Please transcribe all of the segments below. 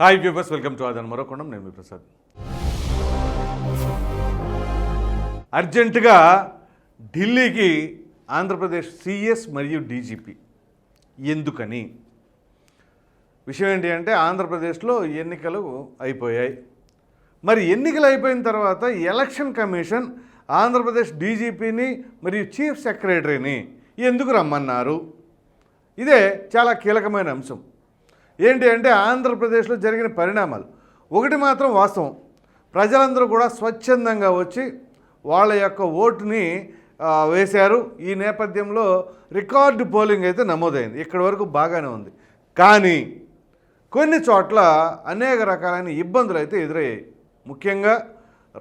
Hi viewers, welcome to ఆదాన్ మరోకొండం. నేను మీ ప్రసాద్. అర్జెంటుగా ఢిల్లీకి ఆంధ్రప్రదేశ్ సిఎస్ మరియు డీజీపీ ఎందుకని? విషయం ఏంటి అంటే ఆంధ్రప్రదేశ్లో ఎన్నికలు అయిపోయాయి. మరి ఎన్నికలు అయిపోయిన తర్వాత ఎలక్షన్ కమిషన్ ఆంధ్రప్రదేశ్ డీజీపీని మరియు చీఫ్ సెక్రటరీని ఎందుకు రమ్మన్నారు? ఇదే చాలా కీలకమైన అంశం. ఏంటి అంటే ఆంధ్రప్రదేశ్లో జరిగిన పరిణామాలు ఒకటి మాత్రం వాస్తవం. ప్రజలందరూ కూడా స్వచ్ఛందంగా వచ్చి వాళ్ళ యొక్క ఓటుని వేశారు. ఈ నేపథ్యంలో రికార్డు పోలింగ్ అయితే నమోదైంది. ఇక్కడి వరకు బాగానే ఉంది. కానీ కొన్ని చోట్ల అనేక రకాలైన ఇబ్బందులు అయితే ఎదురయ్యాయి. ముఖ్యంగా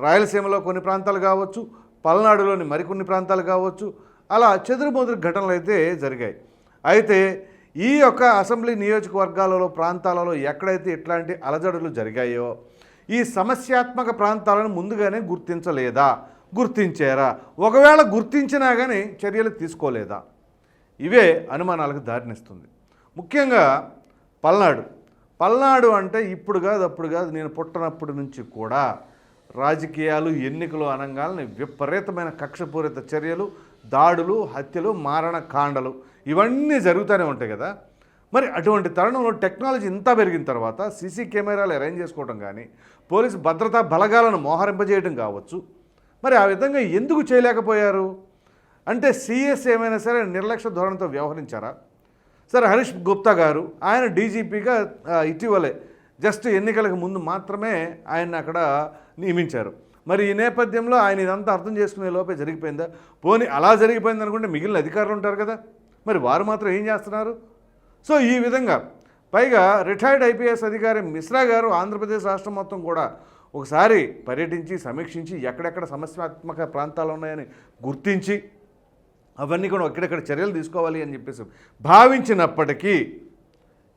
రాయలసీమలో కొన్ని ప్రాంతాలు కావచ్చు, పల్నాడులోని మరికొన్ని ప్రాంతాలు కావచ్చు, అలా చెదురుమదురు ఘటనలు అయితే జరిగాయి. అయితే ఈ యొక్క అసెంబ్లీ నియోజకవర్గాలలో ప్రాంతాలలో ఎక్కడైతే ఇట్లాంటి అలజడులు జరిగాయో ఈ సమస్యాత్మక ప్రాంతాలను ముందుగానే గుర్తించలేదా? గుర్తించారా? ఒకవేళ గుర్తించినా కానీ చర్యలు తీసుకోలేదా? ఇవే అనుమానాలకు దారినిస్తుంది. ముఖ్యంగా పల్నాడు అంటే ఇప్పుడు కాదు అప్పుడు కాదు, నేను పుట్టినప్పటి నుంచి కూడా రాజకీయాలు ఎన్నికలు అనగానే విపరీతమైన కక్షపూరిత చర్యలు, దాడులు, హత్యలు, మారణకాండలు ఇవన్నీ జరుగుతూనే ఉంటాయి కదా. మరి అటువంటి తరుణంలో టెక్నాలజీ ఇంత పెరిగిన తర్వాత సీసీ కెమెరాలు అరేంజ్ చేసుకోవడం కానీ, పోలీసు భద్రతా బలగాలను మోహరింపజేయడం కావచ్చు, మరి ఆ విధంగా ఎందుకు చేయలేకపోయారు? అంటే సిఎస్ ఏమైనా సరే నిర్లక్ష్య ధోరణితో వ్యవహరించారా? సరే, హరీష్ గుప్తా గారు ఆయన డీజీపీగా ఇటీవలే జస్ట్ ఎన్నికలకు ముందు మాత్రమే ఆయన అక్కడ నియమించారు. మరి ఈ నేపథ్యంలో ఆయన ఇదంతా అర్థం చేసుకునే లోపే జరిగిపోయిందా? పోనీ అలా జరిగిపోయింది అనుకుంటే మిగిలిన అధికారులు ఉంటారు కదా, మరి వారు మాత్రం ఏం చేస్తున్నారు? సో ఈ విధంగా పైగా రిటైర్డ్ ఐపీఎస్ అధికారి మిశ్రా గారు ఆంధ్రప్రదేశ్ రాష్ట్రం మొత్తం కూడా ఒకసారి పర్యటించి సమీక్షించి ఎక్కడెక్కడ సమస్యాత్మక ప్రాంతాలు ఉన్నాయని గుర్తించి అవన్నీ కూడా ఎక్కడెక్కడ చర్యలు తీసుకోవాలి అని చెప్పేసి భావించినప్పటికీ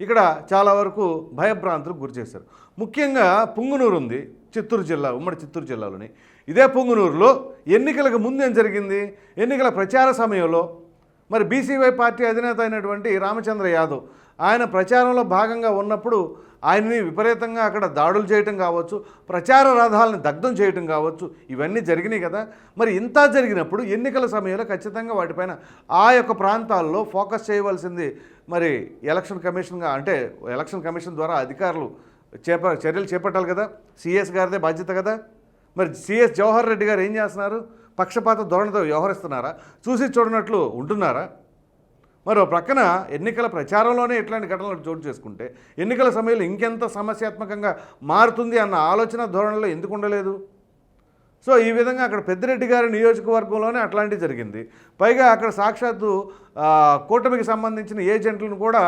ఇక్కడ చాలా వరకు భయభ్రాంతులకు గురి చేశారు. ముఖ్యంగా పుంగనూరు ఉంది, చిత్తూరు జిల్లా, ఉమ్మడి చిత్తూరు జిల్లాలోని. ఇదే పుంగనూరులో ఎన్నికలకు ముందు ఏం జరిగింది? ఎన్నికల ప్రచార సమయంలో మరి బీసీవై పార్టీ అధినేత అయినటువంటి రామచంద్ర యాదవ్ ఆయన ప్రచారంలో భాగంగా ఉన్నప్పుడు ఆయన్ని విపరీతంగా అక్కడ దాడులు చేయటం కావచ్చు, ప్రచార రథాలను దగ్ధం చేయటం కావచ్చు, ఇవన్నీ జరిగినాయి కదా. మరి ఇంత జరిగినప్పుడు ఎన్నికల సమయంలో ఖచ్చితంగా వాటిపైన ఆ యొక్క ప్రాంతాల్లో ఫోకస్ చేయవలసింది మరి ఎలక్షన్ కమిషన్గా, అంటే ఎలక్షన్ కమిషన్ ద్వారా అధికారులు చర్యలు చేపట్టాలి కదా. సిఎస్ గారిదే బాధ్యత కదా. మరి సిఎస్ జవహర్ రెడ్డి గారు ఏం చేస్తున్నారు? పక్షపాత ధోరణితో వ్యవహరిస్తున్నారా? చూసి చూడనట్లు ఉంటున్నారా? మరో ప్రక్కన ఎన్నికల ప్రచారంలోనే ఇట్లాంటి ఘటనలు చోటు చేసుకుంటే ఎన్నికల సమయంలో ఇంకెంత సమస్యాత్మకంగా మారుతుంది అన్న ఆలోచన ధోరణిలో ఎందుకు ఉండలేదు? సో ఈ విధంగా అక్కడ పెద్దిరెడ్డి గారి నియోజకవర్గంలోనే అట్లాంటివి జరిగింది. పైగా అక్కడ సాక్షాత్తు కూటమికి సంబంధించిన ఏజెంట్లను కూడా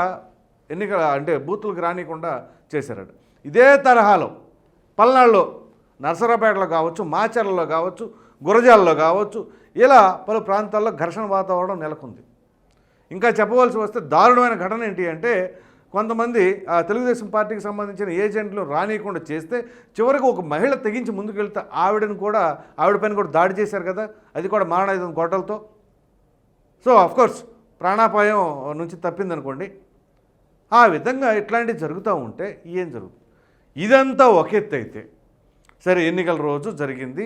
ఎన్నికల అంటే బూతులకు రానియకుండా చేశారట. ఇదే తరహాలో పల్నాడులో, నరసరావుపేటలో కావచ్చు, మాచర్లలో కావచ్చు, గురజాలలో కావచ్చు, ఇలా పలు ప్రాంతాల్లో ఘర్షణ వాతావరణం నెలకొంది. ఇంకా చెప్పవలసి వస్తే దారుణమైన ఘటన ఏంటి అంటే కొంతమంది తెలుగుదేశం పార్టీకి సంబంధించిన ఏజెంట్లు రానియకుండా చేస్తే చివరికి ఒక మహిళ తెగించి ముందుకెళ్తే ఆవిడపైన కూడా దాడి చేశారు కదా, అది కూడా మారణాయుధం గొడ్డలతో. సో అఫ్కోర్స్ ప్రాణాపాయం నుంచి తప్పిందనుకోండి. ఆ విధంగా ఇట్లాంటివి జరుగుతూ ఉంటే ఏం జరుగుతుంది? ఇదంతా ఒక ఎత్తు అయితే సరే, ఎన్నికల రోజు జరిగింది,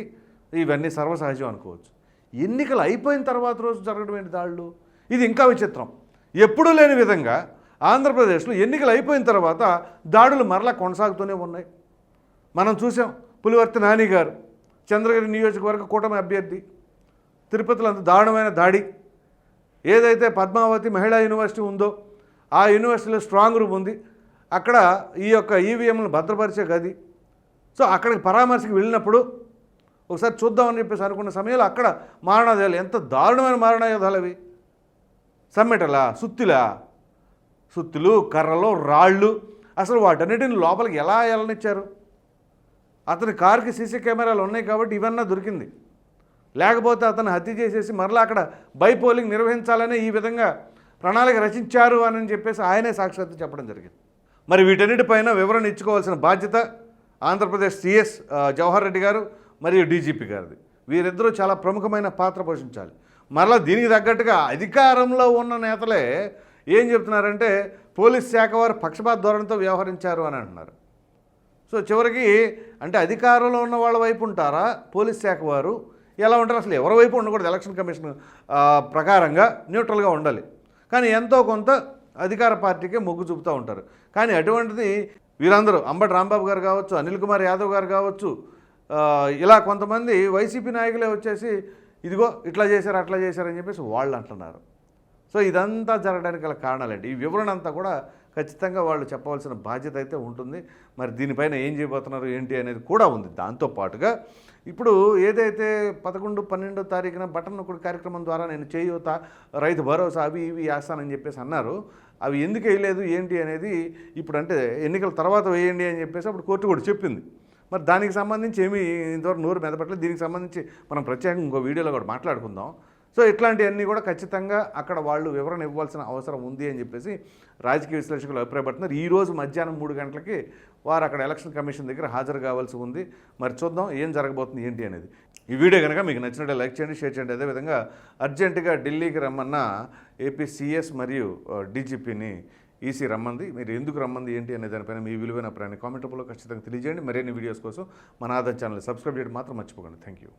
ఇవన్నీ సర్వసహజం అనుకోవచ్చు. ఎన్నికలు అయిపోయిన తర్వాత రోజు జరగడం ఏంటి దాడులు? ఇది ఇంకా విచిత్రం. ఎప్పుడూ లేని విధంగా ఆంధ్రప్రదేశ్లో ఎన్నికలు అయిపోయిన తర్వాత దాడులు మరలా కొనసాగుతూనే ఉన్నాయి. మనం చూసాం, పులివర్తి నాని గారు చంద్రగిరి నియోజకవర్గ కూటమి అభ్యర్థి, తిరుపతిలో అంత దారుణమైన దాడి. ఏదైతే పద్మావతి మహిళా యూనివర్సిటీ ఉందో ఆ యూనివర్సిటీలో స్ట్రాంగ్ రూమ్ ఉంది, అక్కడ ఈ యొక్క ఈవీఎంలను భద్రపరిచే గది. సో అక్కడికి పరామర్శకు వెళ్ళినప్పుడు ఒకసారి చూద్దామని చెప్పేసి అనుకున్న సమయంలో అక్కడ మారణాయుధాలు, ఎంత దారుణమైన మారణాయుధాలు అవి! సమ్మెటలా, సుత్తులు, కర్రలు, రాళ్ళు, అసలు వాటన్నిటిని లోపలికి ఎలా వెళ్ళనిచ్చారు? అతని కారుకి సీసీ కెమెరాలు ఉన్నాయి కాబట్టి ఇవన్నా దొరికింది. లేకపోతే అతను హత్య చేసేసి మరలా అక్కడ బైపోలింగ్ నిర్వహించాలనే ఈ విధంగా ప్రణాళిక రచించారు అని చెప్పేసి ఆయనే సాక్షాత్తు చెప్పడం జరిగింది. మరి వీటన్నిటిపైన వివరణ ఇచ్చుకోవాల్సిన బాధ్యత ఆంధ్రప్రదేశ్ సిఎస్ జవహర్ రెడ్డి గారు మరియు డీజీపీ గారిది. వీరిద్దరూ చాలా ప్రముఖమైన పాత్ర పోషించాలి. మరలా దీనికి తగ్గట్టుగా అధికారంలో ఉన్న నేతలే ఏం చెప్తున్నారంటే పోలీస్ శాఖ వారు పక్షపాత ధోరణితో వ్యవహరించారు అని అంటున్నారు. సో చివరికి అంటే అధికారంలో ఉన్న వాళ్ళ వైపు ఉంటారా పోలీస్ శాఖ వారు, ఎలా ఉంటారు, అసలు ఎవరి వైపు ఉండకూడదు, ఎలక్షన్ కమిషన్ ప్రకారంగా న్యూట్రల్గా ఉండాలి. కానీ ఎంతో కొంత అధికార పార్టీకే మొగ్గు చూపుతూ ఉంటారు. కానీ అటువంటిది వీరందరూ అంబటి రాంబాబు గారు కావచ్చు, అనిల్ కుమార్ యాదవ్ గారు కావచ్చు, ఇలా కొంతమంది వైసీపీ నాయకులే వచ్చేసి ఇదిగో ఇట్లా చేశారు అట్లా చేశారని చెప్పేసి వాళ్ళు అంటున్నారు. సో ఇదంతా జరగడానికి గల కారణాలండి. ఈ వివరణ అంతా కూడా ఖచ్చితంగా వాళ్ళు చెప్పవలసిన బాధ్యత అయితే ఉంటుంది. మరి దీనిపైన ఏం చేయబోతున్నారు ఏంటి అనేది కూడా ఉంది. దాంతోపాటుగా ఇప్పుడు ఏదైతే 11, 12 తారీఖున బటన్ నొక్కుడు కార్యక్రమం ద్వారా నేను చేయూత, రైతు భరోసా అవి ఇవి వేస్తానని చెప్పేసి అన్నారు. అవి ఎందుకు వేయలేదు ఏంటి అనేది ఇప్పుడు అంటే ఎన్నికల తర్వాత వేయండి అని చెప్పేసి అప్పుడు కోర్టు కూడా చెప్పింది. మరి దానికి సంబంధించి ఏమీ ఇంతవరకు నోరు మెదపట్లేదు. దీనికి సంబంధించి మనం ప్రత్యేకంగా ఇంకో వీడియోలో కూడా మాట్లాడుకుందాం. సో ఇట్లాంటివన్నీ కూడా ఖచ్చితంగా అక్కడ వాళ్ళు వివరణ ఇవ్వాల్సిన అవసరం ఉంది అని చెప్పేసి రాజకీయ విశ్లేషకులు అభిప్రాయపడుతున్నారు. ఈరోజు మధ్యాహ్నం 3 గంటలకి వారు అక్కడ ఎలక్షన్ కమిషన్ దగ్గర హాజరు కావాల్సి ఉంది. మరి చూద్దాం ఏం జరగబోతుంది ఏంటి అనేది. ఈ వీడియో కనుక మీకు నచ్చినట్టు లైక్ చేయండి, షేర్ చేయండి. అదేవిధంగా అర్జెంటుగా ఢిల్లీకి రమ్మన్న ఏపీ సీఎస్ మరియు డీజీపీని ఈసీ రమ్మంది. మీరు ఎందుకు రమ్మంది ఏంటి అనే దానిపైన మీ విలువైన అభిప్రాయాన్ని కామెంట్ రూపంలో ఖచ్చితంగా తెలియజేయండి. మరిన్ని వీడియోస్ కోసం మన ఆధార్ ఛానల్ సబ్స్క్రైబ్ చేయడం మాత్రం మర్చిపోకండి. Thank you.